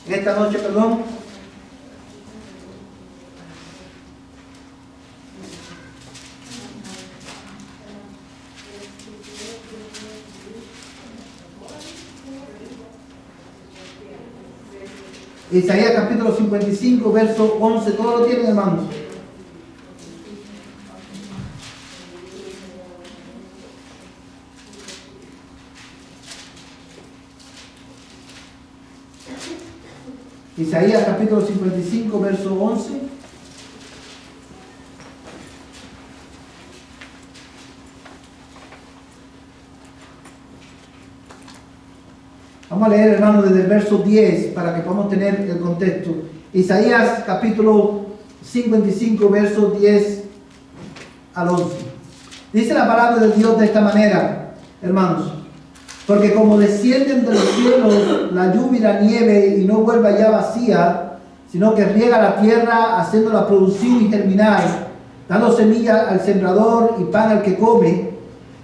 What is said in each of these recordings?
en esta noche, perdón. Isaías capítulo 55, verso 11, ¿todos lo tienen, hermanos? Isaías capítulo 55, verso 11. Vamos a leer, hermano, desde el verso 10 para que podamos tener el contexto. Isaías capítulo 55, verso 10 al 11. Dice la palabra de Dios de esta manera, hermanos: porque como descienden de los cielos la lluvia y la nieve, y no vuelva ya vacía, sino que riega la tierra, haciéndola producir y germinar, dando semilla al sembrador y pan al que come,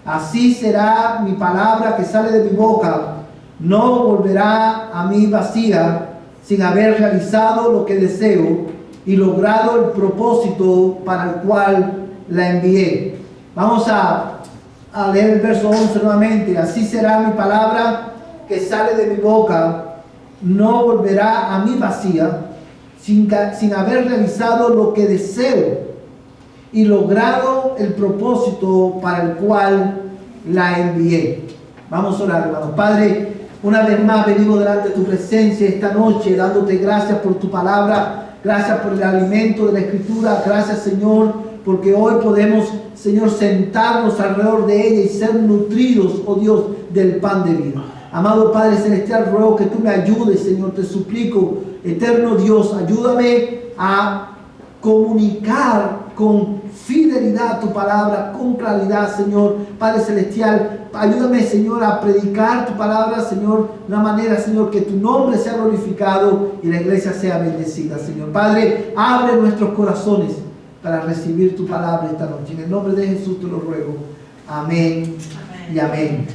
así será mi palabra que sale de mi boca. No volverá a mí vacía, sin haber realizado lo que deseo y logrado el propósito para el cual la envié. Vamos a leer el verso 11 nuevamente. Así será mi palabra que sale de mi boca, no volverá a mí vacía, sin haber realizado lo que deseo y logrado el propósito para el cual la envié. Vamos a orar, hermanos. Padre, una vez más venimos delante de tu presencia esta noche, dándote gracias por tu palabra, gracias por el alimento de la Escritura, gracias, Señor, porque hoy podemos, Señor, sentarnos alrededor de ella y ser nutridos, oh Dios, del pan de vida. Amado Padre Celestial, ruego que tú me ayudes, Señor, te suplico, eterno Dios, ayúdame a comunicar con fidelidad tu palabra, con claridad, Señor. Padre Celestial, ayúdame, Señor, a predicar tu palabra, Señor, de una manera, Señor, que tu nombre sea glorificado y la iglesia sea bendecida, Señor. Padre, abre nuestros corazones para recibir tu palabra esta noche. En el nombre de Jesús te lo ruego. Amén, amén. Y amén.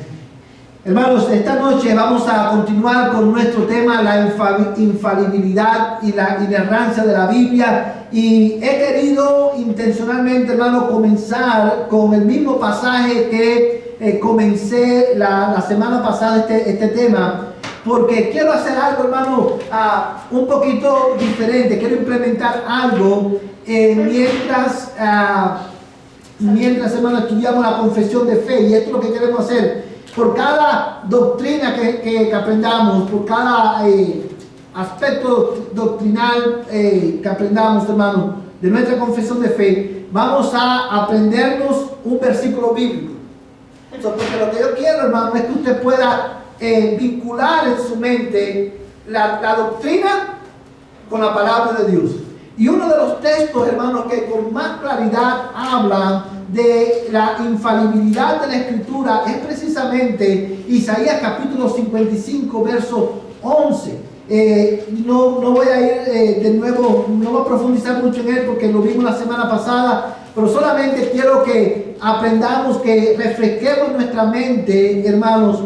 Hermanos, esta noche vamos a continuar con nuestro tema, la infalibilidad y la inerrancia de la Biblia. Y he querido intencionalmente, hermano, comenzar con el mismo pasaje que comencé la semana pasada este tema, porque quiero hacer algo, hermano, un poquito diferente. Quiero implementar algo mientras, hermano, estudiamos la confesión de fe. Y esto es lo que queremos hacer. Por cada doctrina que aprendamos, por cada aspecto doctrinal que aprendamos, hermano, de nuestra confesión de fe, vamos a aprendernos un versículo bíblico. Porque lo que yo quiero, hermano, es que usted pueda vincular en su mente la doctrina con la palabra de Dios. Y uno de los textos, hermanos, que con más claridad habla de la infalibilidad de la Escritura es precisamente Isaías capítulo 55, verso 11. No voy a ir de nuevo, no voy a profundizar mucho en él porque lo vimos la semana pasada, pero solamente quiero que aprendamos, que refresquemos nuestra mente, hermanos,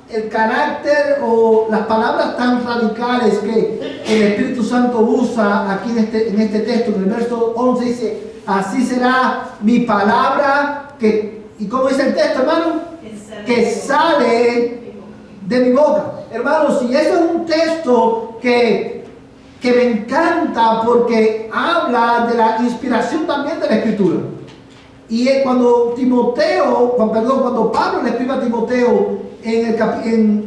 el carácter o las palabras tan radicales que el Espíritu Santo usa aquí en este texto. En el verso 11 dice: así será mi palabra que, ¿y cómo dice el texto, hermano? Que sale de mi boca. Hermanos, y eso es un texto que me encanta porque habla de la inspiración también de la Escritura. Y cuando Pablo le escribe a Timoteo en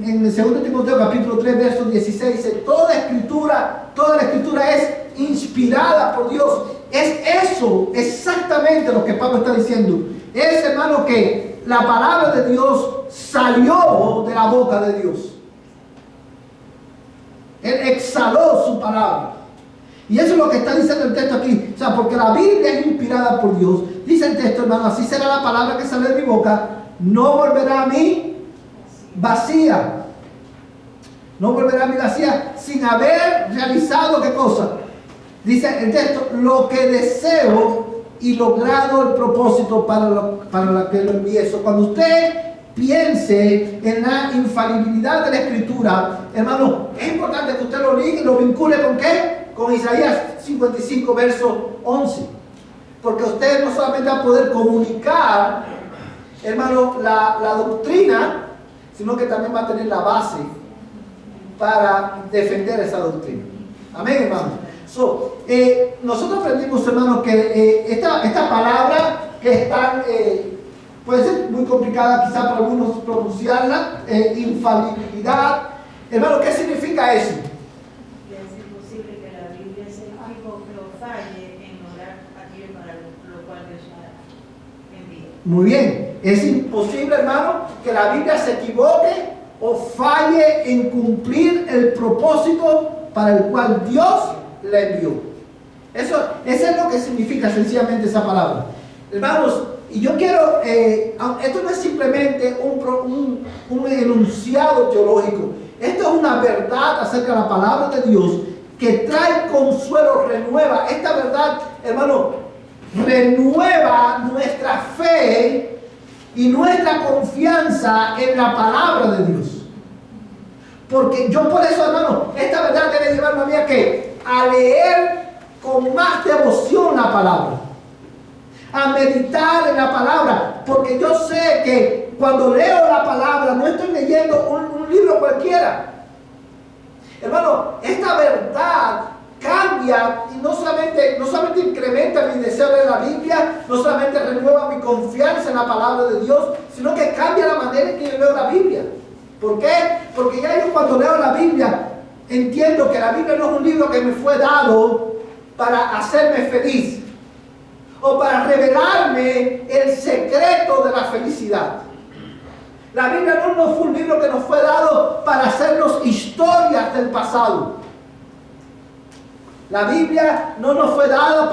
el 2 Timoteo capítulo 3 verso 16, dice: toda la escritura es inspirada por Dios. Es eso exactamente lo que Pablo está diciendo. Es, hermano, que la palabra de Dios salió de la boca de Dios. Él exhaló su palabra. Y eso es lo que está diciendo el texto aquí. O sea, porque la Biblia es inspirada por Dios. Dice el texto, hermano: así será la palabra que sale de mi boca, no volverá a mí vacía. No volverá a mí vacía sin haber realizado, ¿qué cosa? Dice el texto: lo que deseo y logrado el propósito para lo que lo envíe. Cuando usted piense en la infalibilidad de la Escritura, hermano, es importante que usted lo ligue y lo vincule ¿con qué? Con Isaías 55, verso 11. Porque usted no solamente va a poder comunicar, hermano, la doctrina, sino que también va a tener la base para defender esa doctrina. Amén, hermano. Nosotros aprendimos, hermanos, que esta palabra que es tan, puede ser muy complicada quizá para algunos pronunciarla, infalibilidad. Hermano, ¿qué significa eso? Es imposible que la Biblia se equivoque o falle en lograr aquello para lo cual Dios ha enviado. Muy bien, es imposible, hermano, que la Biblia se equivoque o falle en cumplir el propósito para el cual Dios la envió. Eso es lo que significa sencillamente esa palabra. Hermanos, y yo quiero, esto no es simplemente un enunciado teológico, esto es una verdad acerca de la palabra de Dios que trae consuelo, renueva. Esta verdad, hermano, renueva nuestra fe y nuestra confianza en la palabra de Dios. Porque yo por eso, hermano, esta verdad debe llevarme a mí a leer con más devoción la palabra, a meditar en la palabra, porque yo sé que cuando leo la palabra no estoy leyendo un libro cualquiera. Hermano, esta verdad cambia y no solamente incrementa mi deseo de la Biblia, no solamente renueva mi confianza en la palabra de Dios, sino que cambia la manera en que yo leo la Biblia. ¿Por qué? Porque ya yo cuando leo la Biblia entiendo que la Biblia no es un libro que me fue dado para hacerme feliz o para revelarme el secreto de la felicidad. La Biblia no fue un libro que nos fue dado para hacernos historias del pasado. La Biblia no nos fue dada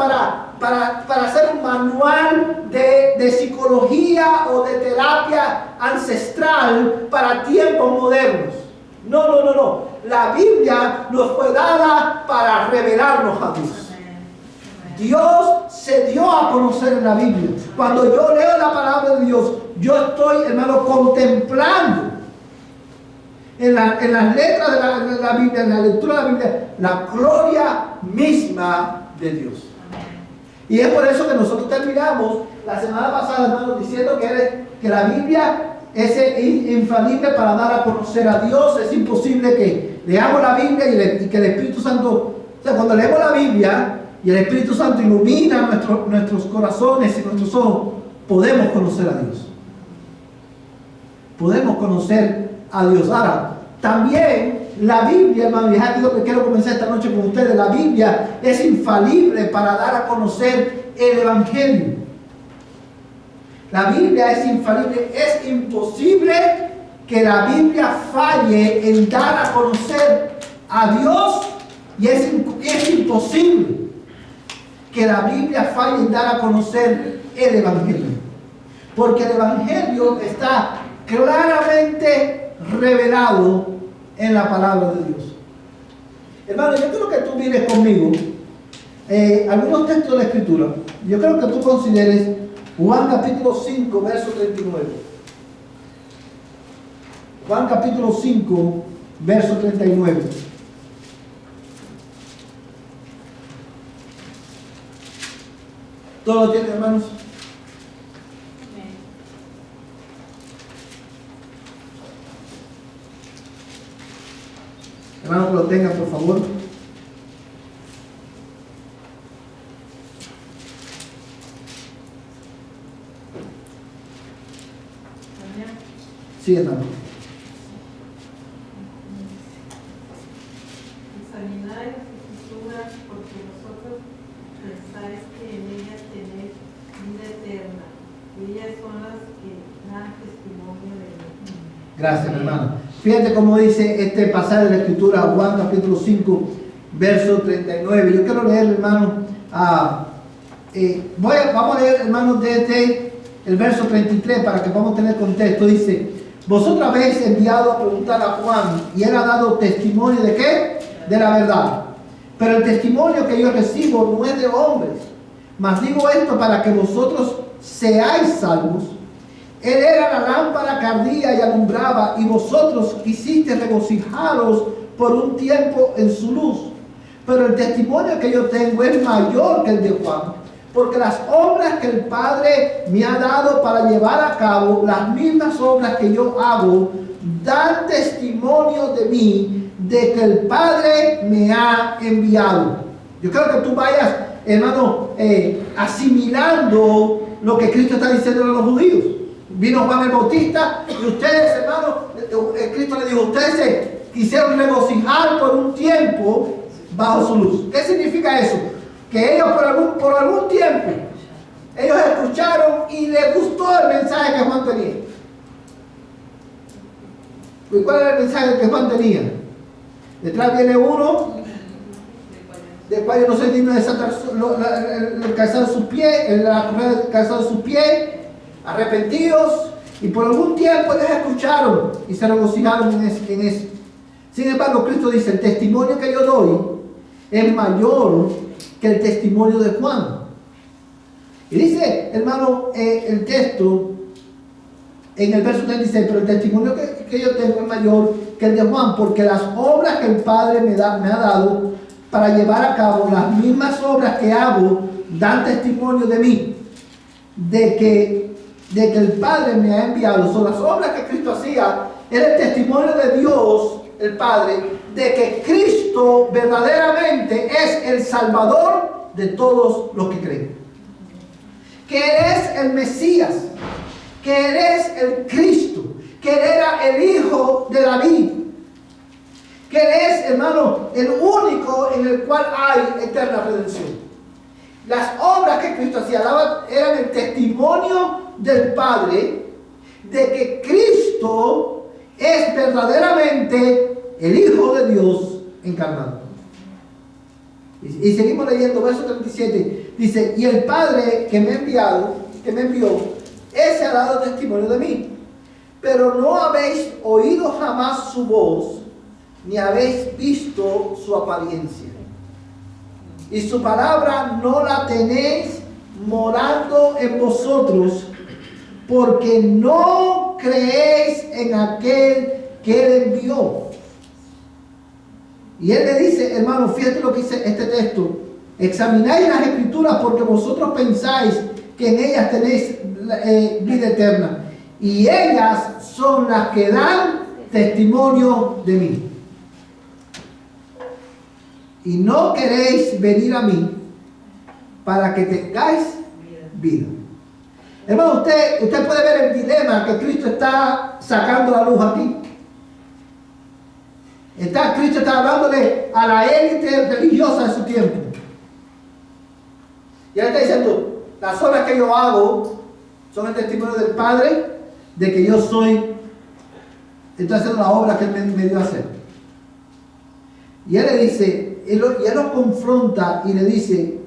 para hacer un manual de psicología o de terapia ancestral para tiempos modernos. No. La Biblia nos fue dada para revelarnos a Dios. Dios se dio a conocer en la Biblia. Cuando yo leo la palabra de Dios, yo estoy, hermano, contemplando en las letras de la Biblia, en la lectura de la Biblia, la gloria misma de Dios. Y es por eso que nosotros terminamos la semana pasada, hermano, diciendo que la Biblia es infalible para dar a conocer a Dios. Es imposible que leamos la Biblia y que el Espíritu Santo, o sea, cuando leemos la Biblia y el Espíritu Santo ilumina nuestros corazones y nuestros ojos, podemos conocer a Dios. Podemos conocer a Dios. Ahora, también la Biblia, hermano, y es aquí lo que quiero comenzar esta noche con ustedes, la Biblia es infalible para dar a conocer el Evangelio. La Biblia es infalible, es imposible que la Biblia falle en dar a conocer a Dios, y es imposible que la Biblia falle en dar a conocer el Evangelio, porque el Evangelio está claramente revelado en la palabra de Dios. Hermano, yo creo que tú vienes conmigo algunos textos de la Escritura. Yo creo que tú consideres Juan capítulo 5, verso 39. Juan capítulo 5, verso 39. ¿Todos lo tienen, hermanos? Hermanos, que lo tengan, por favor. Sí, hermano. Examináis las Escrituras porque vosotros pensáis que en ellas tenéis vida eterna. Ellas son las que dan testimonio de mí. Gracias, hermano. Fíjate cómo dice este pasaje de la Escritura, Juan capítulo 5, verso 39. Yo quiero leer, hermano, vamos a leer, hermano, desde el verso 33 para que podamos tener contexto. Dice: vosotros habéis enviado a preguntar a Juan y él ha dado testimonio ¿de qué? De la verdad. Pero el testimonio que yo recibo no es de hombres, mas digo esto para que vosotros seáis salvos. Él era la lámpara que ardía y alumbraba, y vosotros quisiste regocijaros por un tiempo en su luz. Pero el testimonio que yo tengo es mayor que el de Juan, porque las obras que el Padre me ha dado para llevar a cabo, las mismas obras que yo hago, dan testimonio de mí, de que el Padre me ha enviado. Yo creo que tú vayas, hermano, asimilando lo que Cristo está diciendo a los judíos. Vino Juan el Bautista y ustedes, hermano, Cristo le dijo, ustedes se quisieron regocijar por un tiempo bajo su luz. ¿Qué significa eso? Que ellos por algún tiempo, ellos escucharon y les gustó el mensaje que Juan tenía. ¿Y cuál era el mensaje que Juan tenía? Detrás viene uno, del cual yo no soy digno de desatar el calzado de sus pies, la correa del calzado de sus pies, arrepentidos, y por algún tiempo ellos escucharon y se regocijaron en eso. Sin embargo, Cristo dice, el testimonio que yo doy es mayor que el testimonio de Juan. Y dice, hermano, el texto en el verso 36, pero el testimonio que yo tengo es mayor que el de Juan, porque las obras que el Padre me ha dado para llevar a cabo, las mismas obras que hago, dan testimonio de mí, de que el Padre me ha enviado. Son las obras que Cristo hacía, era el testimonio de Dios, el Padre, de que Cristo verdaderamente es el Salvador de todos los que creen. Que Él es el Mesías, que Él es el Cristo, que Él era el Hijo de David, que Él es, hermano, el único en el cual hay eterna redención. Las obras que Cristo hacía eran el testimonio del Padre de que Cristo es verdaderamente el Hijo de Dios encarnado. Y seguimos leyendo, verso 37, dice, y el Padre que me envió, ese ha dado testimonio de mí, pero no habéis oído jamás su voz, ni habéis visto su apariencia. Y su palabra no la tenéis morando en vosotros, porque no creéis en aquel que Él envió. Y Él le dice, hermano, fíjate lo que dice este texto, examináis las Escrituras porque vosotros pensáis que en ellas tenéis vida eterna, y ellas son las que dan testimonio de mí. Y no queréis venir a mí para que tengáis vida. Hermano, usted puede ver el dilema que Cristo está sacando a la luz aquí. Cristo está hablándole a la élite religiosa de su tiempo. Y él está diciendo, las obras que yo hago son el testimonio del Padre de que yo estoy haciendo la obra que Él me dio a hacer. Y Él le dice, él lo confronta y le dice,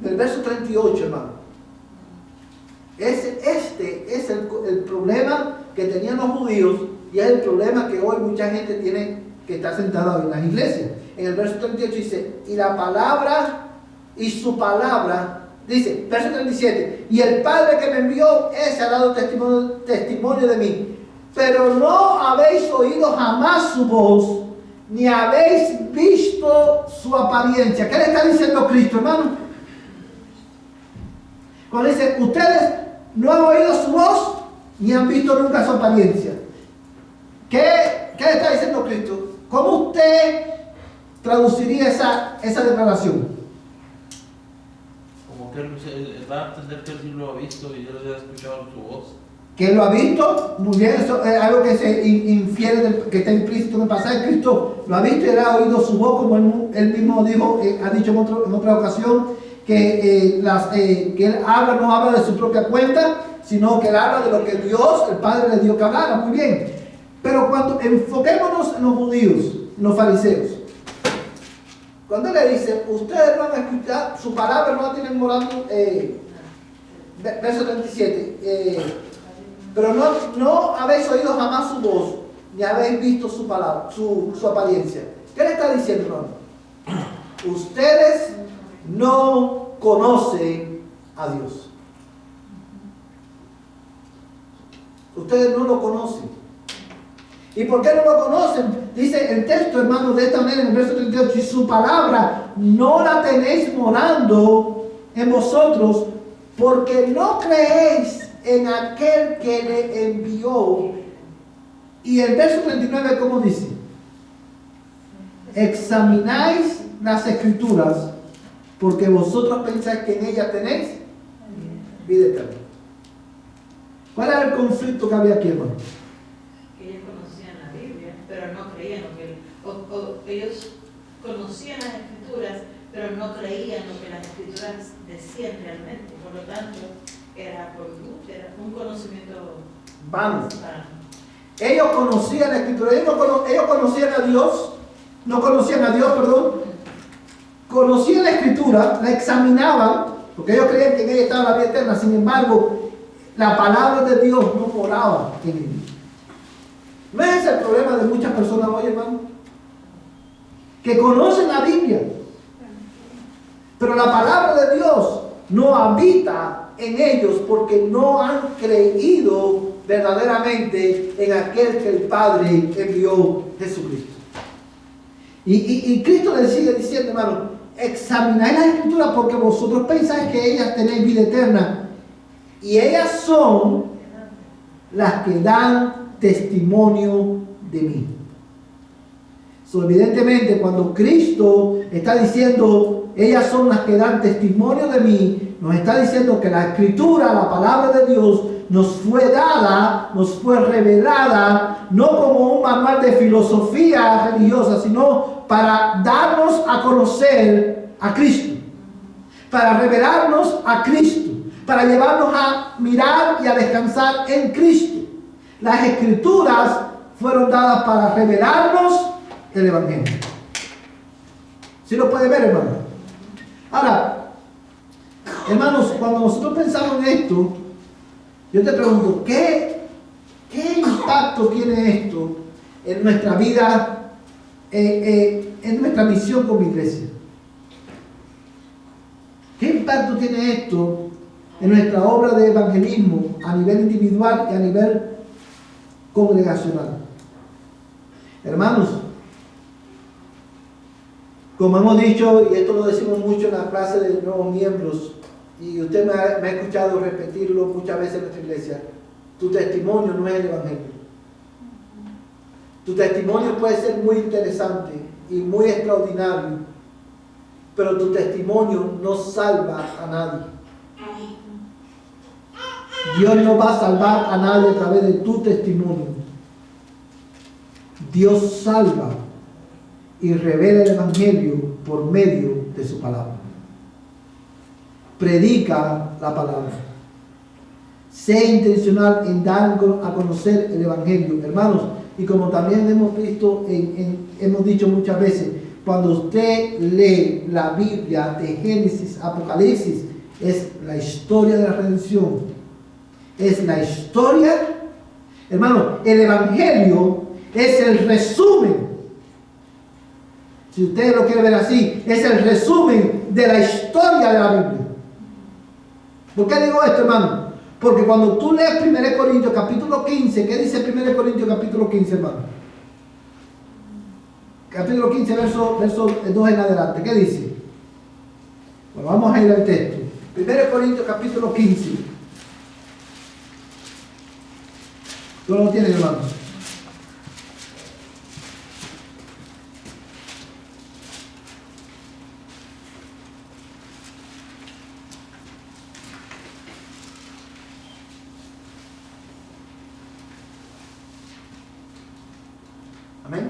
en el verso 38, hermano, este es el problema que tenían los judíos y es el problema que hoy mucha gente tiene que está sentada en las iglesias. En el verso 38 dice, y la palabra y su palabra, dice, verso 37, y el Padre que me envió, ese ha dado testimonio de mí, pero no habéis oído jamás su voz, ni habéis visto su apariencia. ¿Qué le está diciendo Cristo, hermano? Cuando dice, ustedes no han oído su voz, ni han visto nunca su apariencia. ¿Qué le está diciendo Cristo? ¿Cómo usted traduciría esa declaración? Como que él va a entender que él sí lo ha visto y él ha escuchado su voz. Que lo ha visto, muy bien, eso es algo que se infiere, que está implícito en el pasaje. Cristo lo ha visto y él ha oído su voz, como él mismo dijo, ha dicho en otra ocasión, que él no habla de su propia cuenta, sino que él habla de lo que Dios, el Padre, le dio que hablara. Muy bien, pero cuando enfoquémonos en los judíos, en los fariseos, cuando él le dice, ustedes van a escuchar, su palabra no la tienen morando, verso 37, pero no habéis oído jamás su voz, ni habéis visto su palabra, su apariencia. ¿Qué le está diciendo, hermano? Ustedes no conocen a Dios. Ustedes no lo conocen. ¿Y por qué no lo conocen? Dice el texto, hermano, de esta manera en el verso 38, y su palabra no la tenéis morando en vosotros, porque no creéis en aquel que le envió. Y el verso 39, ¿cómo dice? Examináis las escrituras, porque vosotros pensáis que en ellas tenéis vida eterna. ¿Cuál era el conflicto que había aquí, hermano? Que ellos conocían la Biblia, pero no creían lo que ellos conocían las escrituras, pero no creían lo que las escrituras decían realmente. Por lo tanto, era un conocimiento Vano. para Ellos conocían la escritura, ellos conocían a Dios, no conocían a Dios, perdón. Conocían la escritura, la examinaban, porque ellos creían que en ella estaba la vida eterna. Sin embargo, la palabra de Dios no moraba en ellos. ¿No es ese el problema de muchas personas hoy, hermano? Que conocen la Biblia, pero la palabra de Dios no habita en ellos porque no han creído verdaderamente en aquel que el Padre envió, Jesucristo. Y Cristo le sigue diciendo, hermano, examinad las escrituras porque vosotros pensáis que ellas tenéis vida eterna, y ellas son las que dan testimonio de mí. Evidentemente, cuando Cristo está diciendo ellas son las que dan testimonio de mí, nos está diciendo que la escritura, la palabra de Dios, nos fue dada, nos fue revelada, no como un manual de filosofía religiosa, sino para darnos a conocer a Cristo, para revelarnos a Cristo, para llevarnos a mirar y a descansar en Cristo. Las escrituras fueron dadas para revelarnos el Evangelio. ¿Sí lo puede ver, hermano? Ahora, hermanos, cuando nosotros pensamos en esto, yo te pregunto, ¿qué impacto tiene esto en nuestra vida, en nuestra misión como iglesia? ¿Qué impacto tiene esto en nuestra obra de evangelismo a nivel individual y a nivel congregacional? Hermanos, como hemos dicho, y esto lo decimos mucho en la clase de nuevos miembros, y usted me ha escuchado repetirlo muchas veces en nuestra iglesia, tu testimonio no es el evangelio. Tu testimonio puede ser muy interesante y muy extraordinario, pero tu testimonio no salva a nadie. Dios no va a salvar a nadie a través de tu testimonio. Dios salva y revela el evangelio por medio de su palabra. Predica la palabra. Sé intencional en dar a conocer el evangelio, hermanos. Y como también hemos visto, hemos dicho muchas veces, cuando usted lee la Biblia de Génesis, Apocalipsis, es la historia de la redención. Es la historia, hermano, el evangelio es el resumen. Si usted lo quiere ver así, es el resumen de la historia de la Biblia. ¿Por qué digo esto, hermano? Porque cuando tú lees 1 Corintios capítulo 15, ¿qué dice 1 Corintios capítulo 15, hermano? Capítulo 15, verso 2 en adelante, ¿qué dice? Bueno, vamos a ir al texto. 1 Corintios capítulo 15. ¿Tú lo tienes, hermano? Amén.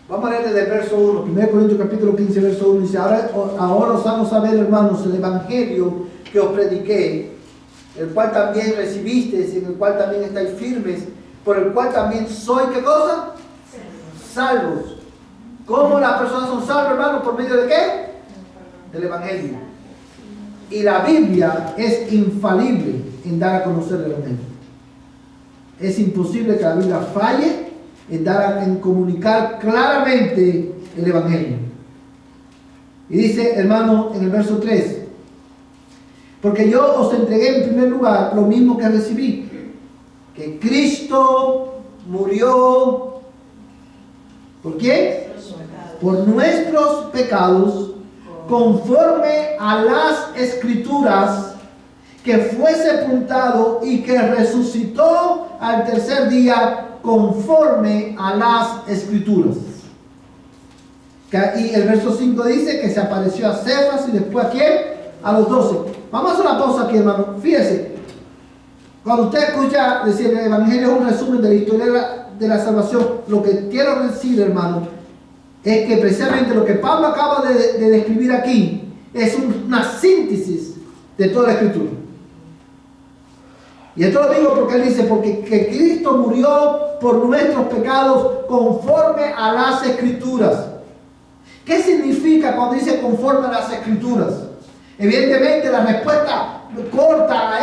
Vamos a leer desde el verso 1, 1 Corintios capítulo 15, verso 1, dice, ahora os hago saber, hermanos, el evangelio que os prediqué, el cual también recibisteis, y en el cual también estáis firmes, por el cual también soy, ¿qué cosa? Salvos. ¿Cómo las personas son salvas, hermanos? ¿Por medio de qué? Del evangelio. Y la Biblia es infalible en dar a conocer el evangelio. Es imposible que la Biblia falle en comunicar claramente el evangelio. Y dice, hermano, en el verso 3, Porque yo os entregué en primer lugar lo mismo que recibí, que Cristo murió, ¿por qué? Por nuestros pecados, conforme a las Escrituras, que fue sepultado y que resucitó al tercer día, conforme a las Escrituras. Y el verso 5 dice que se apareció a Cefas y después ¿a quién? A los 12. Vamos a hacer una pausa aquí, hermano. Fíjese, cuando usted escucha decir el Evangelio es un resumen de la historia de la salvación, lo que quiero decir, hermano, es que precisamente lo que Pablo acaba de describir aquí es una síntesis de toda la Escritura. Y esto lo digo porque él dice, porque que Cristo murió por nuestros pecados conforme a las Escrituras. ¿Qué significa cuando dice conforme a las Escrituras? Evidentemente la respuesta corta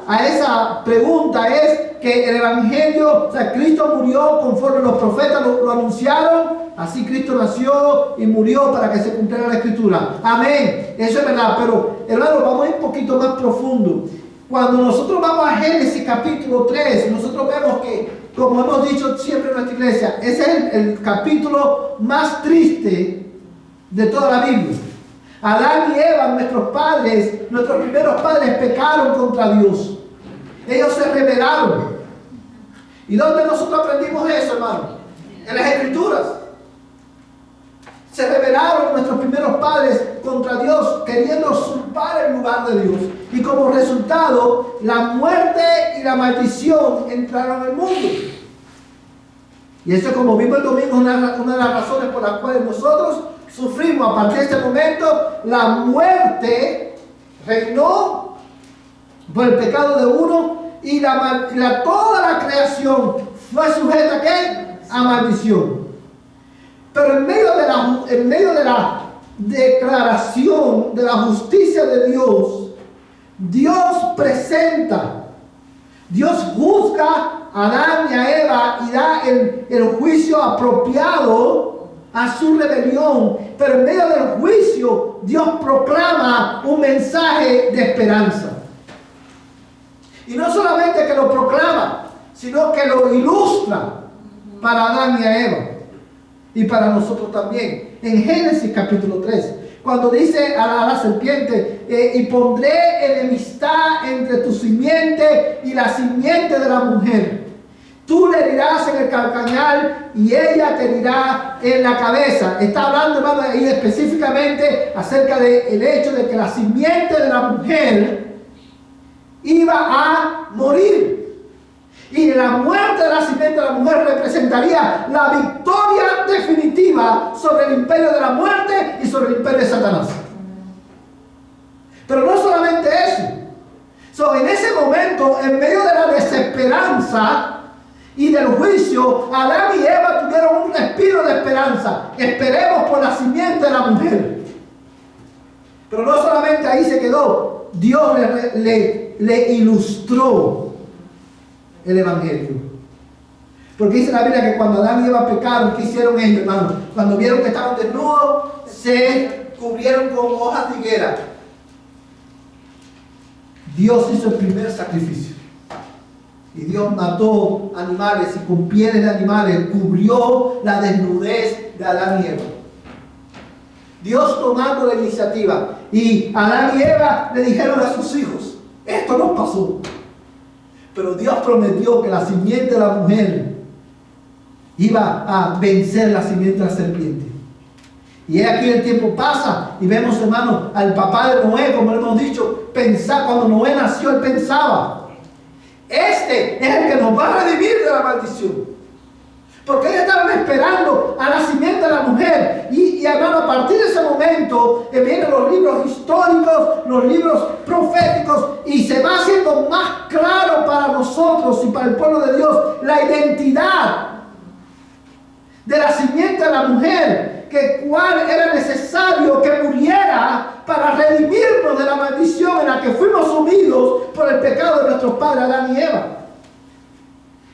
a esa pregunta es que el Evangelio, o sea, Cristo murió conforme los profetas lo anunciaron, así Cristo nació y murió para que se cumpliera la Escritura. Amén, eso es verdad, pero hermano, vamos a ir un poquito más profundo. Cuando nosotros vamos a Génesis capítulo 3, nosotros vemos que, como hemos dicho siempre en nuestra iglesia, ese es el capítulo más triste de toda la Biblia. Adán y Eva, nuestros primeros padres pecaron contra Dios. Ellos se rebelaron. ¿Y dónde nosotros aprendimos eso, hermano? En las Escrituras. Se rebelaron nuestros primeros padres contra Dios, queriendo usurpar el lugar de Dios. Y como resultado, la muerte y la maldición entraron en el mundo. Y eso, como vimos el domingo, es una de las razones por las cuales nosotros sufrimos. A partir de este momento, la muerte reinó por el pecado de uno y toda la creación fue sujeta ¿a qué? A maldición. Pero en medio de la declaración de la justicia de Dios, Dios presenta, Dios juzga a Adán y a Eva y da el juicio apropiado a su rebelión. Pero en medio del juicio, Dios proclama un mensaje de esperanza. Y no solamente que lo proclama, sino que lo ilustra para Adán y a Eva. Y para nosotros también. En Génesis capítulo 3, cuando dice a la serpiente, y pondré enemistad entre tu simiente y la simiente de la mujer. Tú le herirás en el calcañar y ella te herirá en la cabeza. Está hablando, hermano, ahí específicamente acerca del hecho de que la simiente de la mujer iba a morir. Y la muerte de la simiente de la mujer representaría la victoria definitiva sobre el imperio de la muerte y sobre el imperio de Satanás. Pero no solamente eso. En ese momento, en medio de la desesperanza y del juicio, Adán y Eva tuvieron un respiro de esperanza. Esperemos por la simiente de la mujer. Pero no solamente ahí se quedó. Dios le ilustró el Evangelio. Porque dice la Biblia que cuando Adán y Eva pecaron, ¿qué hicieron ellos, hermano? Cuando vieron que estaban desnudos, se cubrieron con hojas de higuera. Dios hizo el primer sacrificio. Y Dios mató animales y con pieles de animales cubrió la desnudez de Adán y Eva. Dios tomando la iniciativa. Y Adán y Eva le dijeron a sus hijos, esto no pasó. Pero Dios prometió que la simiente de la mujer iba a vencer la simiente de la serpiente. Y aquí el tiempo pasa y vemos, hermano, al papá de Noé, como hemos dicho, cuando Noé nació, él pensaba, este es el que nos va a redimir de la maldición. Porque ellos estaban esperando a la simiente de la mujer. Y hermano, a partir de ese momento vienen los libros históricos, los libros proféticos, y se va haciendo más claro para nosotros y para el pueblo de Dios la identidad de la simiente de la mujer, que cuál era necesario que muriera para redimirnos de la maldición en la que fuimos sumidos por el pecado de nuestros padres Adán y Eva.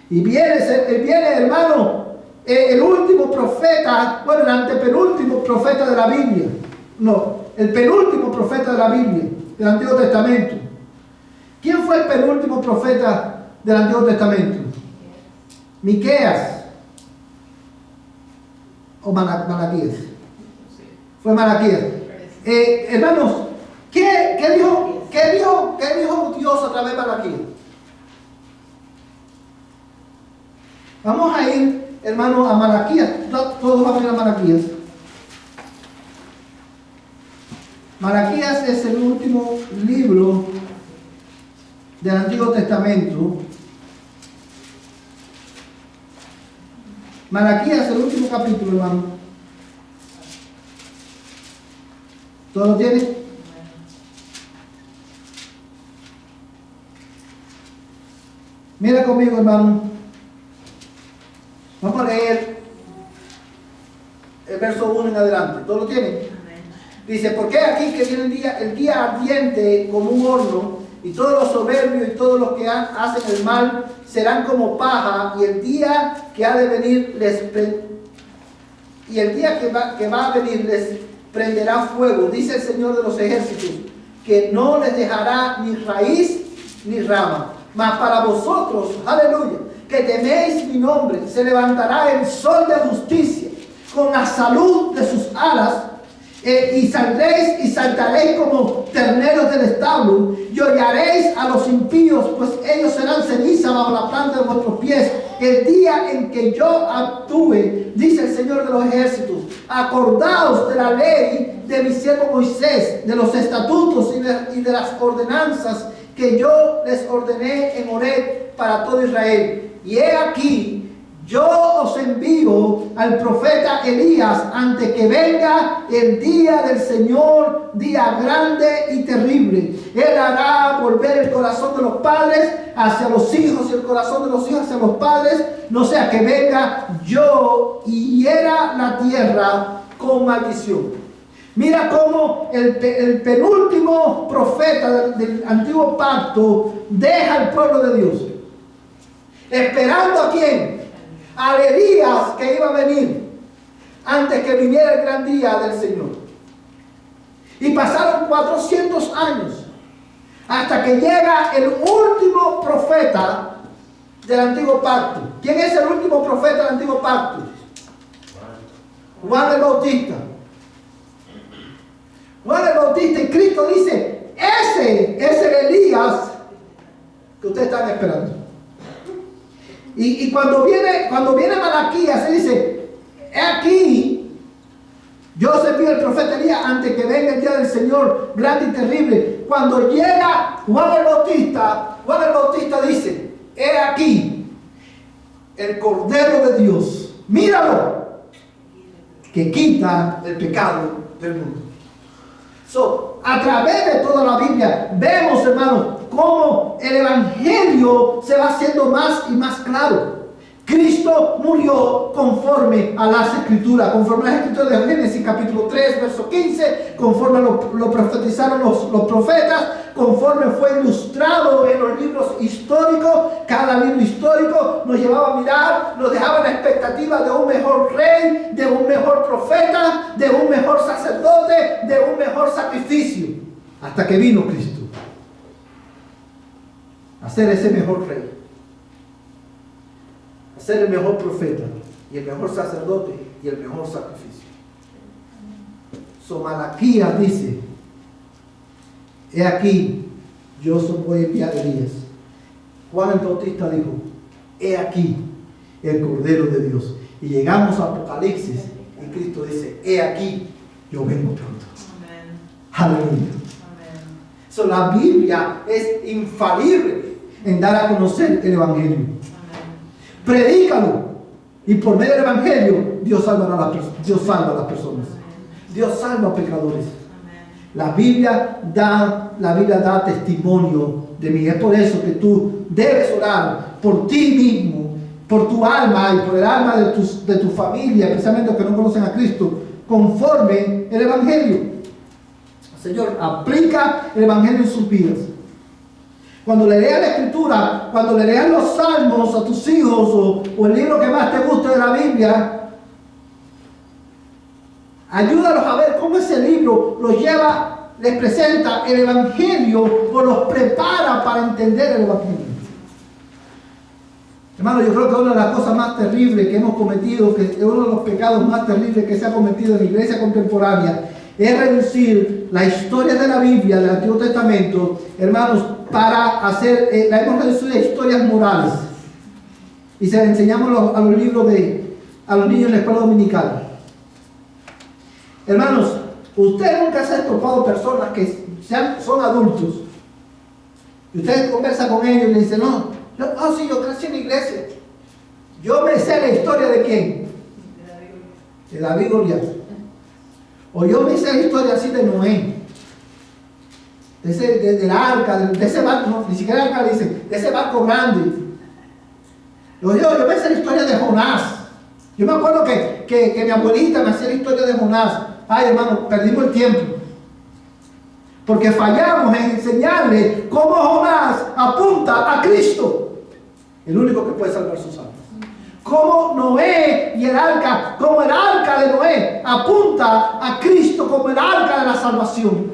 Y viene, hermano, el último profeta, bueno, el antepenúltimo profeta de la Biblia. No, el penúltimo profeta de la Biblia, del Antiguo Testamento. ¿Quién fue el penúltimo profeta del Antiguo Testamento? Miqueas o Malaquías. Fue Malaquías. Hermanos, ¿qué dijo Dios a través de Malaquías? Vamos a ir, hermanos, a Malaquías. Todos vamos a ir a Malaquías. Malaquías es el último libro del Antiguo Testamento. Malaquías, el último capítulo, hermano. ¿Todo lo tiene? Mira conmigo, hermano. Vamos a leer el verso 1 en adelante. ¿Todo lo tiene? Dice, porque aquí que viene el día ardiente como un horno, y todos los soberbios y todos los que hacen el mal serán como paja, y el día que ha de venir que va a venir les prenderá fuego, dice el Señor de los ejércitos, que no les dejará ni raíz ni rama. Mas para vosotros, aleluya, que teméis mi nombre, se levantará el sol de justicia con la salud de sus alas, y saldréis y saltaréis como terneros del establo, y hollaréis a los impíos, pues ellos serán ceniza bajo la planta de vuestros pies. El día en que yo actúe, dice el Señor de los ejércitos, acordaos de la ley de mi siervo Moisés, de los estatutos y de las ordenanzas que yo les ordené en Horeb para todo Israel. Y he aquí, yo os envío al profeta Elías antes que venga el día del Señor, día grande y terrible. Él hará volver el corazón de los padres hacia los hijos y el corazón de los hijos hacia los padres, no sea que venga yo y hiera la tierra con maldición. Mira cómo el penúltimo profeta del antiguo pacto deja al pueblo de Dios, esperando ¿a quién? A Elías, que iba a venir antes que viniera el gran día del Señor. Y pasaron 400 años hasta que llega el último profeta del antiguo pacto. ¿Quién es el último profeta del antiguo pacto? Juan el Bautista. Juan el Bautista, y Cristo dice, ese es el Elías que ustedes están esperando. Y cuando viene Malaquías, se dice, he aquí, yo os envío el profeta Elías antes que venga el día del Señor grande y terrible. Cuando llega Juan el Bautista dice, he aquí, el Cordero de Dios, míralo, que quita el pecado del mundo. A través de toda la Biblia vemos, hermanos, cómo el Evangelio se va haciendo más y más claro. Cristo murió conforme a las Escrituras, conforme a las Escrituras de Génesis capítulo 3, verso 15, conforme lo profetizaron los profetas, conforme fue ilustrado en los libros históricos. Cada libro histórico nos llevaba a mirar, nos dejaba la expectativa de un mejor rey, de un mejor profeta, de un mejor sacerdote, de un mejor sacrificio, hasta que vino Cristo a ser ese mejor rey, a ser el mejor profeta y el mejor sacerdote y el mejor sacrificio. Malaquías dice, he aquí, yo voy a enviar a Elías. Juan el Bautista dijo, he aquí el Cordero de Dios. Y llegamos a Apocalipsis y Cristo dice, he aquí, yo vengo pronto. Aleluya. La Biblia es infalible en dar a conocer el Evangelio. Predícalo, y por medio del Evangelio Dios salva a las personas. Dios salva a pecadores. La Biblia da testimonio de mí. Es por eso que tú debes orar por ti mismo, por tu alma y por el alma de tu familia, especialmente los que no conocen a Cristo, conforme el Evangelio. Señor, aplica el Evangelio en sus vidas. Cuando le leas la Escritura, cuando le leas los Salmos a tus hijos o el libro que más te guste de la Biblia, ayúdalos a ver cómo ese libro los lleva les presenta el Evangelio o los prepara para entender el Evangelio. Hermano, yo creo que una de las cosas más terribles que hemos cometido, que es uno de los pecados más terribles que se ha cometido en la iglesia contemporánea, es reducir la historia de la Biblia, del Antiguo Testamento, hermanos, para hacer, la hemos reducido a historias morales. Y se la enseñamos a los libros a los niños en la escuela dominical. Hermanos, usted nunca se ha topado personas que son adultos. Y usted conversa con ellos y le dice, no, sí, yo crecí en la iglesia. Yo me sé la historia de quién. De David y Goliat. O yo me sé la historia así de Noé. Del arca, de ese barco, no, ni siquiera arca dice, de ese barco grande. Yo me sé la historia de Jonás. Yo me acuerdo que mi abuelita me hacía la historia de Jonás. Ay, hermano, perdimos el tiempo. Porque fallamos en enseñarle cómo Jonás apunta a Cristo. El único que puede salvar sus almas. Como Noé y el arca, como el arca de Noé apunta a Cristo como el arca de la salvación.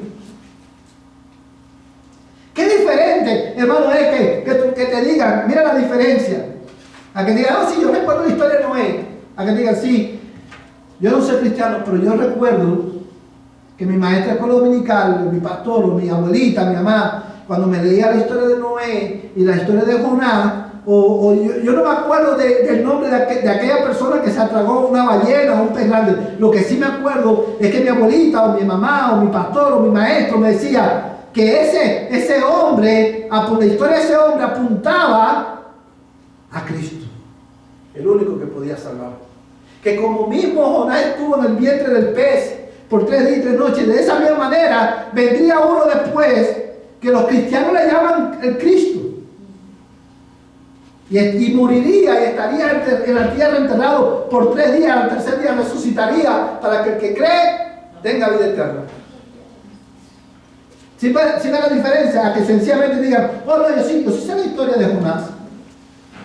Qué diferente, hermano, es que te digan, mira la diferencia. A que digan, sí, yo recuerdo la historia de Noé. A que digan, sí, yo no soy cristiano, pero yo recuerdo que mi maestra de escuela dominical, mi pastor, mi abuelita, mi mamá, cuando me leía la historia de Noé y la historia de Jonás, yo no me acuerdo del nombre de aquella persona que se atragó una ballena o un pez grande. Lo que sí me acuerdo es que mi abuelita o mi mamá o mi pastor o mi maestro me decía que ese hombre, la historia de ese hombre apuntaba a Cristo, el único que podía salvar. Que como mismo Jonás estuvo en el vientre del pez por 3 días y 3 noches, de esa misma manera vendría uno después que los cristianos le llaman el Cristo. Y moriría y estaría en la tierra enterrado por 3 días, al tercer día resucitaría para que el que cree tenga vida eterna. ¿Sí ve la diferencia? A que sencillamente digan, no, yo sí sé la historia de Jonás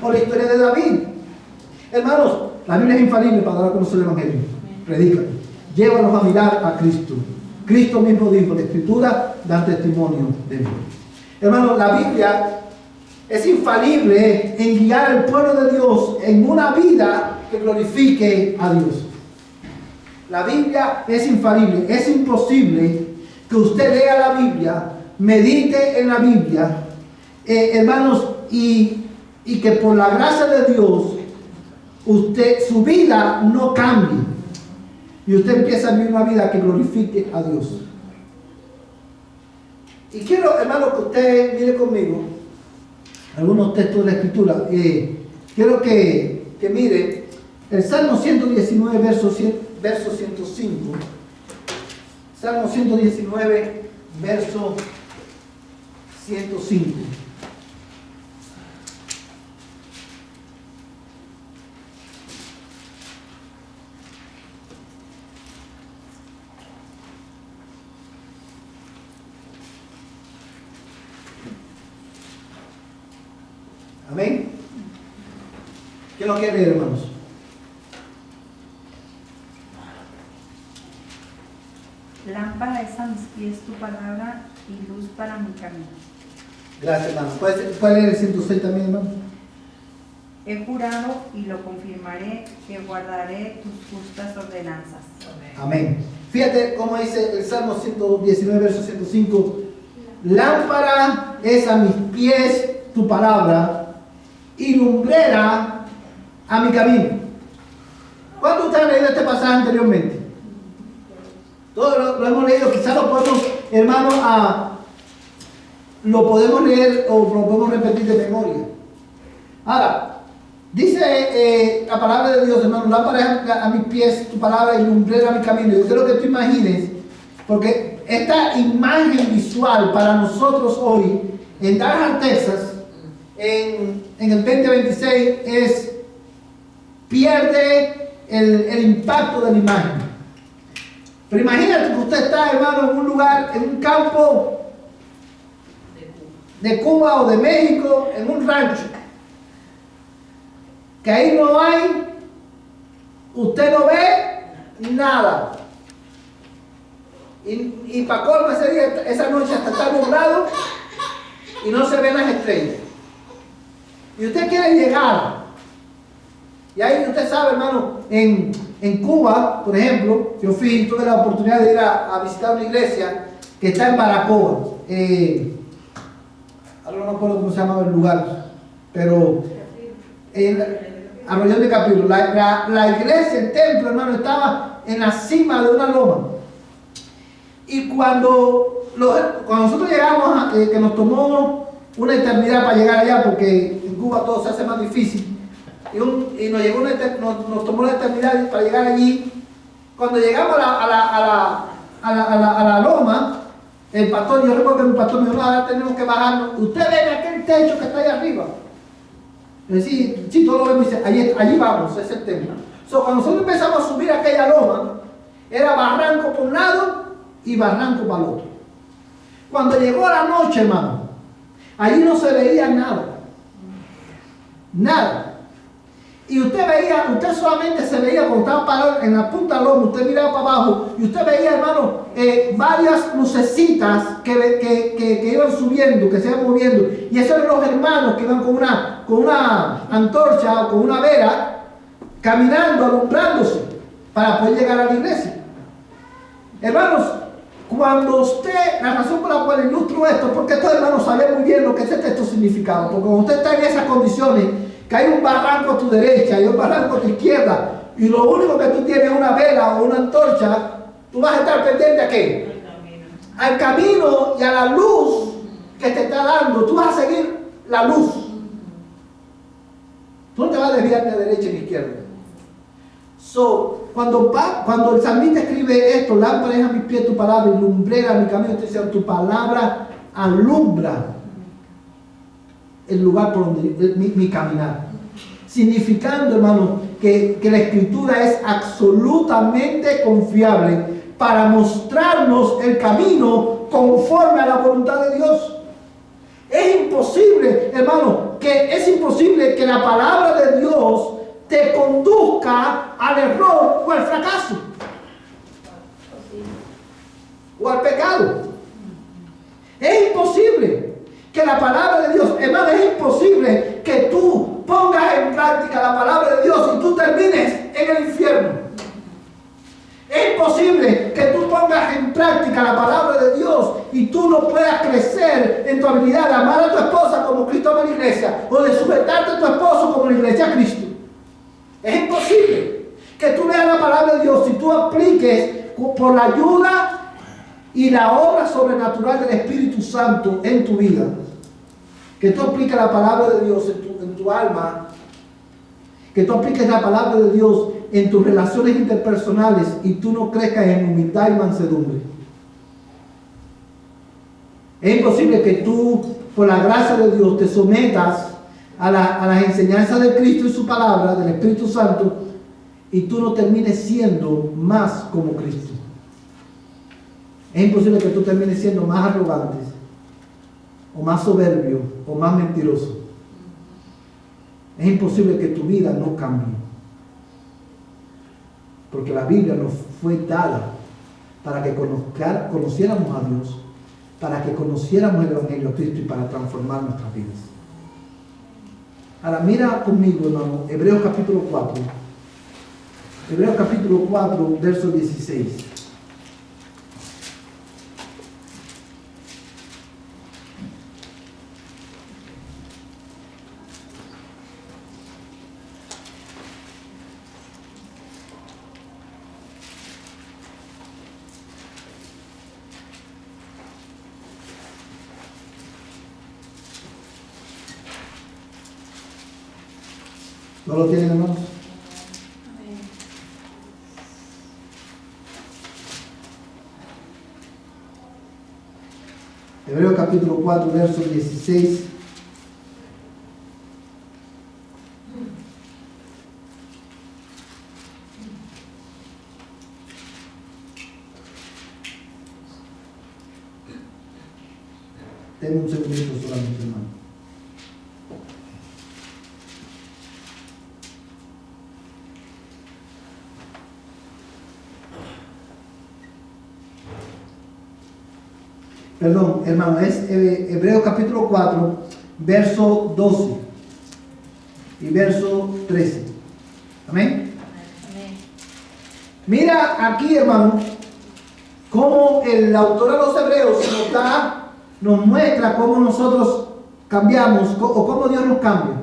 o la historia de David. Hermanos, la Biblia es infalible para dar a conocer el Evangelio. Predícalo. Llévanos a mirar a Cristo. Cristo mismo dijo, la Escritura da testimonio de mí. Hermanos, la Biblia es infalible en guiar al pueblo de Dios en una vida que glorifique a Dios. La Biblia es infalible. Es imposible que usted lea la Biblia, medite en la Biblia, hermanos, y que por la gracia de Dios su vida no cambie y usted empieza a vivir una vida que glorifique a Dios. Y quiero, hermano, que usted mire conmigo algunos textos de la Escritura. Quiero que mire el Salmo 119, verso 105. Salmo 119, verso 105. Amén. ¿Quién lo quiere leer, hermanos? Lámpara es a mis pies tu palabra y luz para mi camino. Gracias, hermano. ¿Puede leer el 106 también, hermano? He jurado y lo confirmaré que guardaré tus justas ordenanzas. Amén. Fíjate cómo dice el Salmo 119, verso 105. Lámpara es a mis pies tu palabra y lumbrera a mi camino. ¿Cuántos de ustedes han leído este pasaje anteriormente? Todos lo hemos leído, quizás lo podemos, hermano, lo podemos leer o lo podemos repetir de memoria. Ahora, dice la palabra de Dios, hermano, lámpara a mis pies tu palabra y lumbrera a mi camino. Yo quiero que tú imagines, porque esta imagen visual para nosotros hoy en Dallas, Texas, en el 2026 pierde el impacto de la imagen. Pero imagínate que usted está, hermano, en un lugar, en un campo de Cuba o de México, en un rancho, que ahí no hay, usted no ve nada. Y para colmo ese día, esa noche hasta está nublado y no se ven las estrellas. Y usted quiere llegar. Y ahí usted sabe, hermano, en Cuba, por ejemplo, yo tuve la oportunidad de ir a visitar una iglesia que está en Baracoa. Ahora no me acuerdo cómo se llama el lugar, pero Arroyo de Capítulo. La iglesia, el templo, hermano, estaba en la cima de una loma. Y cuando nosotros llegamos, que nos tomó una eternidad para llegar allá, porque en Cuba todo se hace más difícil, y nos tomó una eternidad para llegar allí. Cuando llegamos a la loma, el pastor, yo recuerdo que mi pastor me dijo: ahora tenemos que bajarnos. Usted ve aquel techo que está ahí arriba. Yo decía: sí, todo lo vemos. Dice: allí vamos, ese es el templo. Cuando nosotros empezamos a subir aquella loma, era barranco por un lado y barranco para el otro. Cuando llegó la noche, hermano, allí no se veía nada. Nada. Y usted solamente se veía cuando estaba parado en la punta del lomo, usted miraba para abajo y usted veía, hermano, varias lucecitas que iban subiendo, que se iban moviendo. Y esos eran los hermanos que iban con una antorcha o con una vela, caminando, alumbrándose, para poder llegar a la iglesia. Hermanos, la razón por la cual ilustro esto, porque estos hermanos sabían muy bien lo que ese texto significaba. Porque cuando usted está en esas condiciones, que hay un barranco a tu derecha y un barranco a tu izquierda, y lo único que tú tienes es una vela o una antorcha, tú vas a estar pendiente ¿a qué? Al camino y a la luz que te está dando. Tú vas a seguir la luz. Tú no te vas a desviar ni a derecha ni a izquierda. Cuando el salmista escribe esto: lámpara es a mis pies tu palabra y lumbrera mi camino, te dice: tu palabra alumbra el lugar por donde mi caminar. Significando, hermano, que la escritura es absolutamente confiable para mostrarnos el camino conforme a la voluntad de Dios. Es imposible, hermano, que la palabra de Dios te conduzca al error o al fracaso o al pecado. Es imposible que la palabra de Dios, hermano, es imposible que tú pongas en práctica la palabra de Dios y tú termines en el infierno. Es imposible que tú pongas en práctica la palabra de Dios y tú no puedas crecer en tu habilidad de amar a tu esposa como Cristo ama a la iglesia, o de sujetarte a tu esposo como la iglesia a Cristo. Es imposible que tú leas la palabra de Dios y tú apliques por la ayuda y la obra sobrenatural del Espíritu Santo en tu vida. Que tú apliques la palabra de Dios en tu alma. Que tú apliques la palabra de Dios en tus relaciones interpersonales y tú no crezcas en humildad y mansedumbre. Es imposible que tú, por la gracia de Dios, te sometas a las enseñanzas de Cristo y su palabra, del Espíritu Santo, y tú no termines siendo más como Cristo. Es imposible que tú termines siendo más arrogante, o más soberbio, o más mentiroso. Es imposible que tu vida no cambie. Porque la Biblia nos fue dada para que conociéramos a Dios, para que conociéramos el Evangelio de Cristo y para transformar nuestras vidas. Ahora mira conmigo, hermano, Hebreos capítulo 4. Hebreos capítulo 4, verso 16. ¿No lo tienen, hermanos? Hebreos capítulo 4, verso 16. Denme un segundito solamente, hermano. Perdón, hermano, es Hebreos capítulo 4, verso 12 y verso 13. Amén. Mira aquí, hermano, cómo el autor de los Hebreos nos muestra cómo nosotros cambiamos o cómo Dios nos cambia.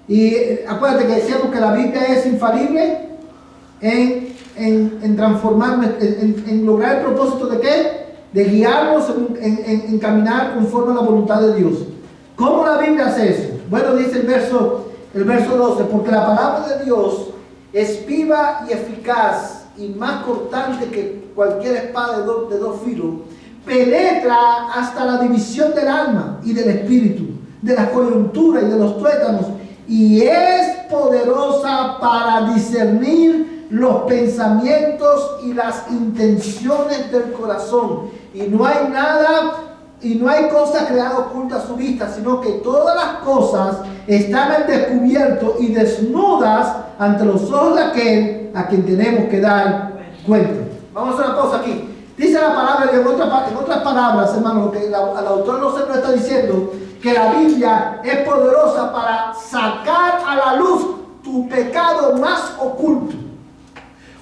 Y acuérdate que decíamos que la Biblia es infalible en transformarnos, en lograr el propósito de ¿qué? De guiarnos en caminar conforme a la voluntad de Dios. ¿Cómo la Biblia hace eso? Bueno, dice el verso 12, porque la palabra de Dios es viva y eficaz y más cortante que cualquier espada de dos filos, penetra hasta la división del alma y del espíritu, de la coyuntura y de los tuétanos, y es poderosa para discernir los pensamientos y las intenciones del corazón. Y no hay cosa creada oculta a su vista, sino que todas las cosas están al descubierto y desnudas ante los ojos de aquel a quien tenemos que dar cuenta. Vamos a hacer una pausa aquí. Dice la palabra, en otras palabras, hermano, lo que el autor no se está diciendo, que la Biblia es poderosa para sacar a la luz tu pecado más oculto.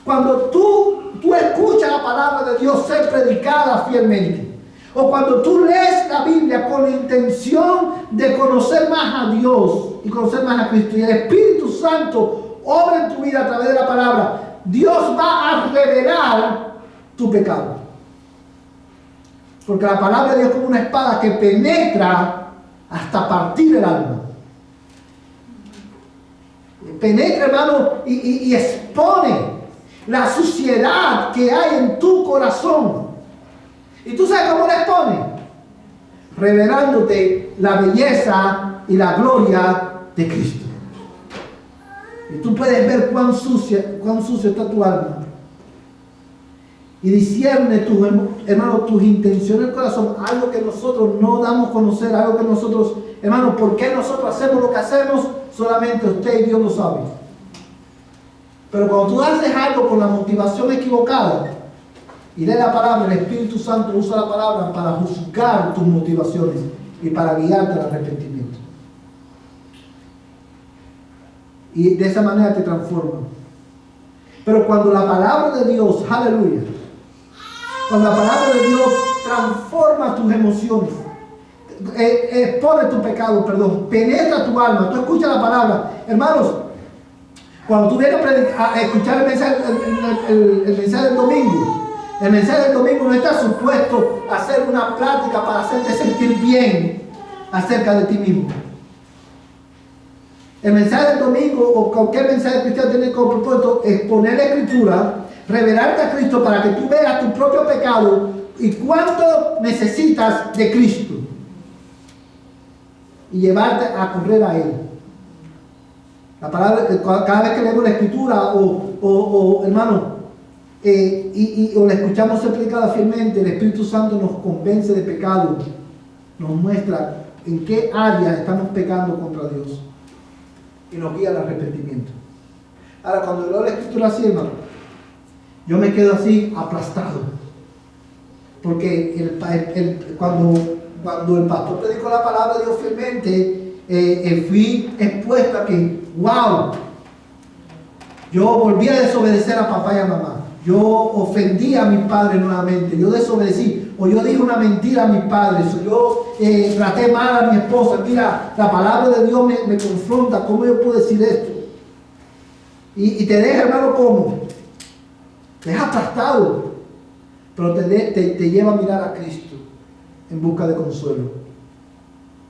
Cuando tú escuchas la palabra de Dios ser predicada fielmente, o cuando tú lees la Biblia con la intención de conocer más a Dios y conocer más a Cristo, y el Espíritu Santo obra en tu vida a través de la palabra, Dios va a revelar tu pecado. Porque la palabra de Dios es como una espada que penetra hasta partir el alma. Penetra, hermano, y expone la suciedad que hay en tu corazón. ¿Y tú sabes cómo la expone? Revelándote la belleza y la gloria de Cristo. Y tú puedes ver cuán sucio está tu alma. Y discierne, hermano, tus intenciones del corazón, algo que nosotros no damos a conocer, algo que nosotros, hermano, ¿por qué nosotros hacemos lo que hacemos? Solamente usted y Dios lo sabe. Pero cuando tú haces algo con la motivación equivocada, y lee la palabra, el Espíritu Santo usa la palabra para juzgar tus motivaciones y para guiarte al arrepentimiento. Y de esa manera te transforma. Pero cuando la palabra de Dios, aleluya, cuando la palabra de Dios transforma tus emociones, expone tu pecado, penetra tu alma, tú escuchas la palabra, hermanos, cuando tú vienes a escuchar el mensaje del domingo, el mensaje del domingo no está supuesto a hacer una plática para hacerte sentir bien acerca de ti mismo. El mensaje del domingo o cualquier mensaje cristiano tiene como propósito exponer la Escritura, revelarte a Cristo para que tú veas tu propio pecado y cuánto necesitas de Cristo y llevarte a correr a Él. La palabra, cada vez que leemos la Escritura hermano, o la escuchamos explicada fielmente, el Espíritu Santo nos convence de pecado, nos muestra en qué áreas estamos pecando contra Dios y nos guía al arrepentimiento. Ahora, cuando leo la Escritura así, hermano, yo me quedo así aplastado, porque cuando el pastor predicó la palabra de Dios fielmente, fui expuesto a que, wow, yo volví a desobedecer a papá y a mamá. Yo ofendí a mi padre nuevamente, yo desobedecí, o yo dije una mentira a mis padres, o yo traté mal a mi esposa. Mira, la palabra de Dios me confronta, ¿cómo yo puedo decir esto? Y te deja, hermano, ¿cómo? Te deja aplastado, pero te lleva a mirar a Cristo en busca de consuelo.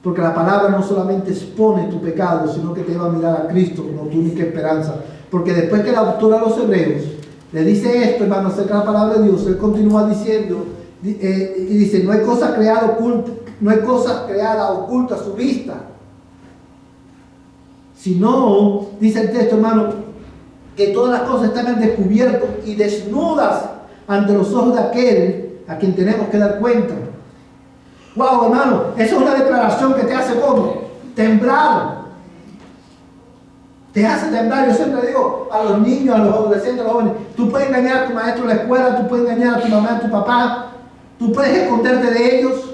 Porque la palabra no solamente expone tu pecado, sino que te lleva a mirar a Cristo como tu única esperanza. Porque después que el autor a los Hebreos le dice esto, hermano, acerca de la palabra de Dios, él continúa diciendo, y dice, no hay cosa creada oculta a su vista, sino, dice el texto, hermano, que todas las cosas están al descubierto y desnudas ante los ojos de aquel a quien tenemos que dar cuenta. Wow, hermano, esa es una declaración que te hace como temblar. Te hace temblar. Yo siempre digo a los niños, a los adolescentes, a los jóvenes, tú puedes engañar a tu maestro en la escuela, tú puedes engañar a tu mamá, a tu papá, Tú puedes esconderte de ellos,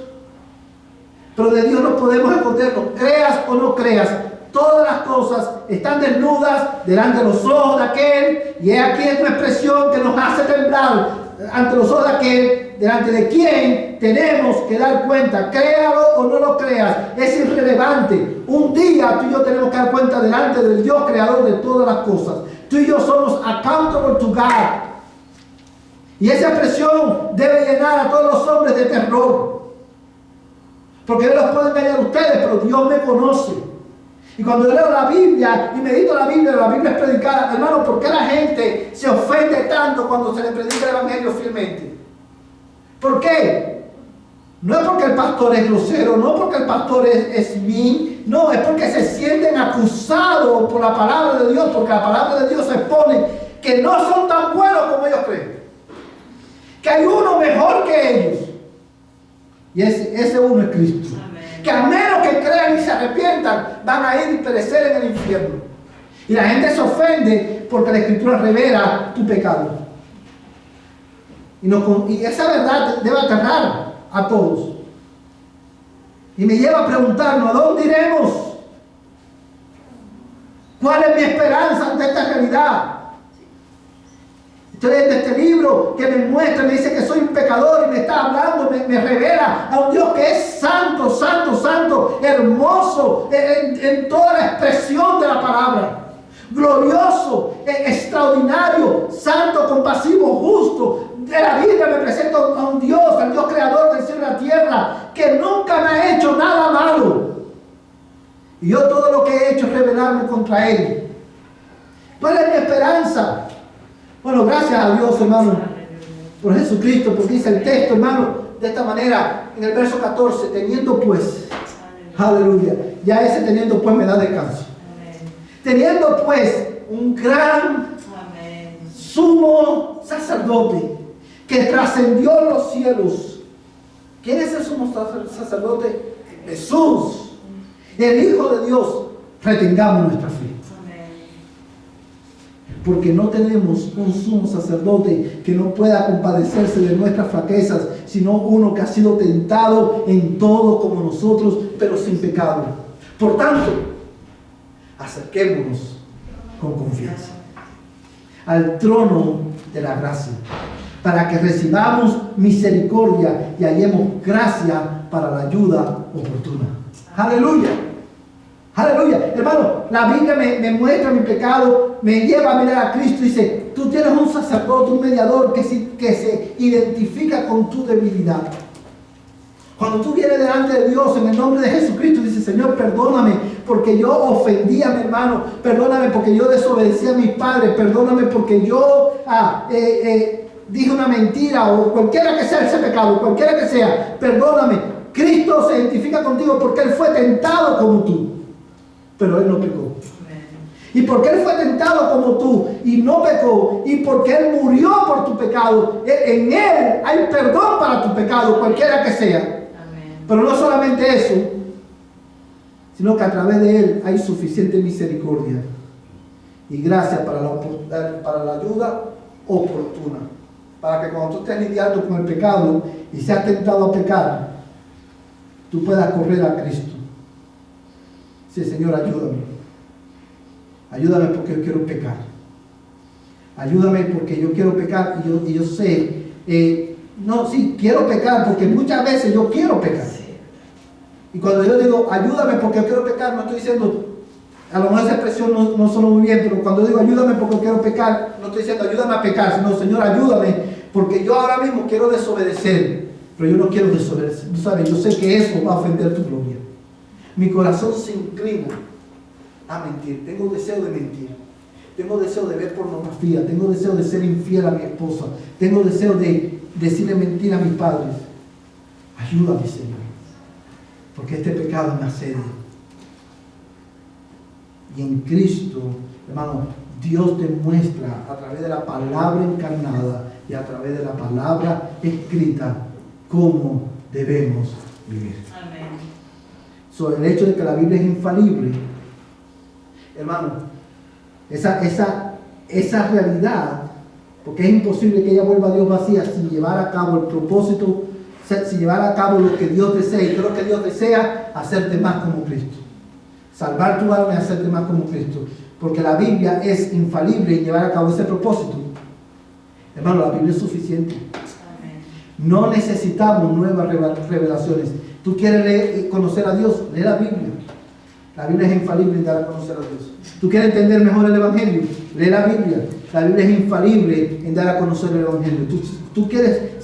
pero de Dios no podemos escondernos. Creas o no creas, todas las cosas están desnudas delante de los ojos de aquel, y es aquí una expresión que nos hace temblar ante los ojos de aquel, delante de quien tenemos que dar cuenta. Créalo o no lo creas, es irrelevante. Un día tú y yo tenemos que dar cuenta delante del Dios creador de todas las cosas. Tú y yo somos accountable to God. Y esa expresión debe llenar a todos los hombres de terror. Porque yo los puedo engañar a ustedes, pero Dios me conoce. Y cuando yo leo la Biblia y medito la Biblia es predicada. Hermano, ¿por qué la gente se ofende tanto cuando se le predica el Evangelio fielmente? ¿Por qué? No es porque el pastor es grosero, no porque el pastor es mean, no, es porque se sienten acusados por la palabra de Dios, porque la palabra de Dios expone que no son tan buenos como ellos creen. Que hay uno mejor que ellos. Y ese uno es Cristo. Amén. Que a menos que crean y se arrepientan, van a ir y perecer en el infierno. Y la gente se ofende porque la Escritura revela tu pecado. Y esa verdad debe aterrar a todos. Y me lleva a preguntarnos, ¿a dónde iremos? ¿Cuál es mi esperanza ante esta realidad? Estoy leyendo este libro que me muestra, me dice que soy un pecador y me está hablando, me revela a un Dios que es santo, santo, santo, hermoso en toda la expresión de la palabra. Glorioso, extraordinario, santo, compasivo, justo. De la Biblia me presento a un Dios, al Dios creador del cielo y la tierra, que nunca me ha hecho nada malo. Y yo todo lo que he hecho es rebelarme contra Él. ¿Cuál es mi esperanza? Bueno, gracias a Dios, hermano, por Jesucristo, porque dice el texto, hermano, de esta manera, en el verso 14, teniendo pues, aleluya, ya ese teniendo pues me da descanso. Teniendo pues un gran sumo sacerdote que trascendió los cielos. ¿Quién es el sumo sacerdote? Jesús, el Hijo de Dios. Retengamos nuestra fe. Porque no tenemos un sumo sacerdote que no pueda compadecerse de nuestras flaquezas, sino uno que ha sido tentado en todo como nosotros, pero sin pecado. Por tanto, acerquémonos con confianza al trono de la gracia, para que recibamos misericordia y hallemos gracia para la ayuda oportuna. Aleluya. Aleluya. Hermano, la Biblia me muestra mi pecado, me lleva a mirar a Cristo y dice, tú tienes un sacerdote, un mediador que se identifica con tu debilidad. Cuando tú vienes delante de Dios en el nombre de Jesucristo, dices, Señor, perdóname porque yo ofendí a mi hermano, perdóname porque yo desobedecí a mis padres, perdóname porque yo dije una mentira, o cualquiera que sea ese pecado, cualquiera que sea, perdóname. Cristo se identifica contigo porque Él fue tentado como tú, pero Él no pecó. Y porque Él fue tentado como tú y no pecó, y porque Él murió por tu pecado, en Él hay perdón para tu pecado, cualquiera que sea. Pero no solamente eso, sino que a través de Él hay suficiente misericordia y gracia para la ayuda oportuna. Para que cuando tú estés lidiando con el pecado y seas tentado a pecar, tú puedas correr a Cristo. Sí, Señor, ayúdame. Ayúdame porque yo quiero pecar. Ayúdame porque yo quiero pecar y yo sé, quiero pecar porque muchas veces yo quiero pecar. Y cuando yo digo, ayúdame porque yo quiero pecar, no estoy diciendo, a lo mejor esa expresión no suena muy bien, pero cuando yo digo, ayúdame porque yo quiero pecar, no estoy diciendo, ayúdame a pecar, sino, Señor, ayúdame porque yo ahora mismo quiero desobedecer, pero yo no quiero desobedecer. Tú sabes, yo sé que eso va a ofender tu gloria. Mi corazón se inclina a mentir, tengo deseo de mentir, tengo deseo de ver pornografía, tengo deseo de ser infiel a mi esposa, tengo deseo de decirle mentira a mis padres. Ayúdame, Señor, porque este pecado me asedia. Y en Cristo, hermano, Dios te muestra a través de la palabra encarnada y a través de la palabra escrita cómo debemos vivir. Amén. El hecho de que la Biblia es infalible, hermano, esa realidad, porque es imposible que ella vuelva a Dios vacía sin llevar a cabo el propósito si llevara a cabo lo que Dios desea. ¿Y qué es lo que Dios desea? Hacerte más como Cristo. Salvar tu alma y hacerte más como Cristo. Porque la Biblia es infalible en llevar a cabo ese propósito. Hermano, la Biblia es suficiente. No necesitamos nuevas revelaciones. Tú quieres conocer a Dios, lee la Biblia. La Biblia es infalible en dar a conocer a Dios. Tú quieres entender mejor el Evangelio, lee la Biblia. La Biblia es infalible en dar a conocer el Evangelio. Tú quieres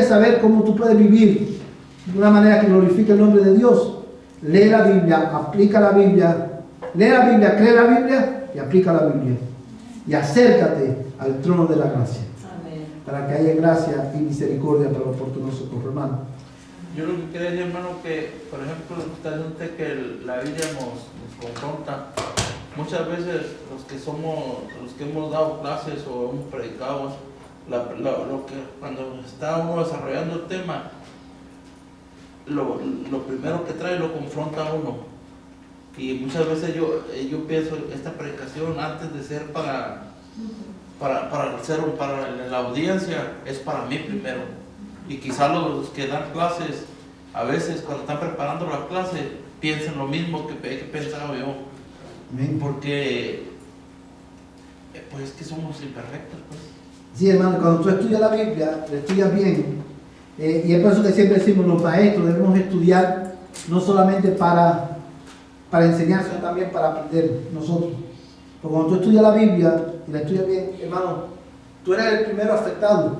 saber cómo tú puedes vivir de una manera que glorifique el nombre de Dios. Lee la Biblia, aplica la Biblia, lee la Biblia, cree la Biblia y aplica la Biblia. Y acércate al trono de la gracia. Amén. Para que haya gracia y misericordia para oportuno socorro, hermano. Yo lo que quería decir, hermano, que por ejemplo, está diciendo usted que la Biblia nos confronta. Muchas veces los que hemos dado clases o hemos predicado, lo que cuando está uno desarrollando el tema, lo primero que trae lo confronta a uno. Y muchas veces yo pienso, esta predicación antes de ser para la audiencia, es para mí primero. Y quizás los que dan clases, a veces cuando están preparando la clase, piensan lo mismo que pensaba yo. Porque pues es que somos imperfectos, pues. Sí, hermano, cuando tú estudias la Biblia, la estudias bien, y es por eso que siempre decimos, los maestros debemos estudiar no solamente para enseñar, sino también para aprender nosotros. Porque cuando tú estudias la Biblia y la estudias bien, hermano, tú eres el primero afectado,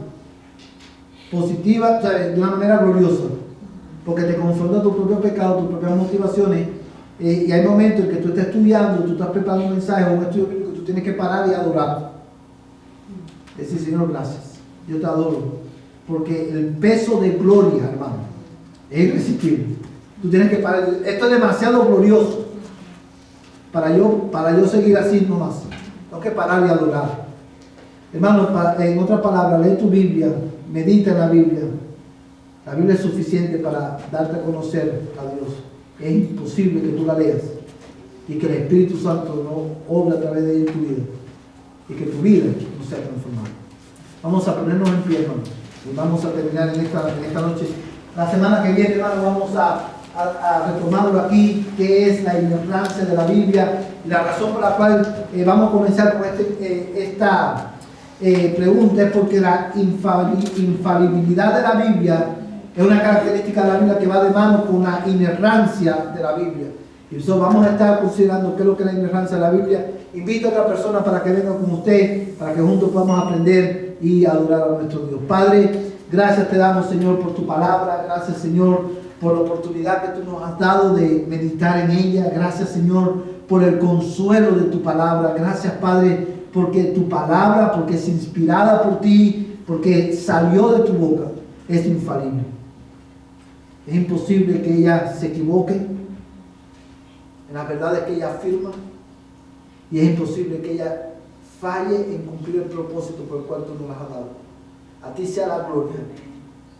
positiva, o sea, de una manera gloriosa, porque te confronta tu propio pecado, tus propias motivaciones, y hay momentos en que tú estás estudiando, tú estás preparando un mensaje o un estudio bíblico, tú tienes que parar y adorar. Decir, Señor, gracias, yo te adoro, porque el peso de gloria, hermano, es irresistible. Tú tienes que parar. Esto es demasiado glorioso para yo seguir así nomás. Tengo que parar y adorar. Hermano, en otras palabras, lee tu Biblia, medita en la Biblia. La Biblia es suficiente para darte a conocer a Dios. Es imposible que tú la leas y que el Espíritu Santo no obre a través de ella en tu vida y que tu vida no sea transformada. Vamos a ponernos en pie, hermano, y vamos a terminar en esta noche. La semana que viene, hermano, vamos a retomarlo aquí, que es la inerrancia de la Biblia, y la razón por la cual vamos a comenzar con esta pregunta es porque la infalibilidad de la Biblia es una característica de la Biblia que va de mano con la inerrancia de la Biblia. Y eso vamos a estar considerando qué es lo que es la inerrancia de la Biblia. Invito a otra persona para que venga con usted, para que juntos podamos aprender y adorar a nuestro Dios. Padre, gracias te damos, Señor, por tu palabra. Gracias, Señor, por la oportunidad que tú nos has dado de meditar en ella. Gracias, Señor, por el consuelo de tu palabra. Gracias, Padre, porque tu palabra, porque es inspirada por ti, porque salió de tu boca, es infalible. Es imposible que ella se equivoque en las verdades que ella afirma, y es imposible que ella falle en cumplir el propósito por el cual tú nos has dado. A ti sea la gloria,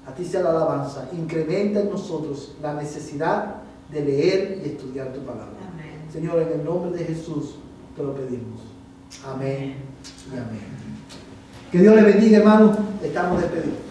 a ti sea la alabanza. Incrementa en nosotros la necesidad de leer y estudiar tu palabra. Amén. Señor, en el nombre de Jesús te lo pedimos. Amén y amén. Que Dios le bendiga, hermano. Estamos despedidos.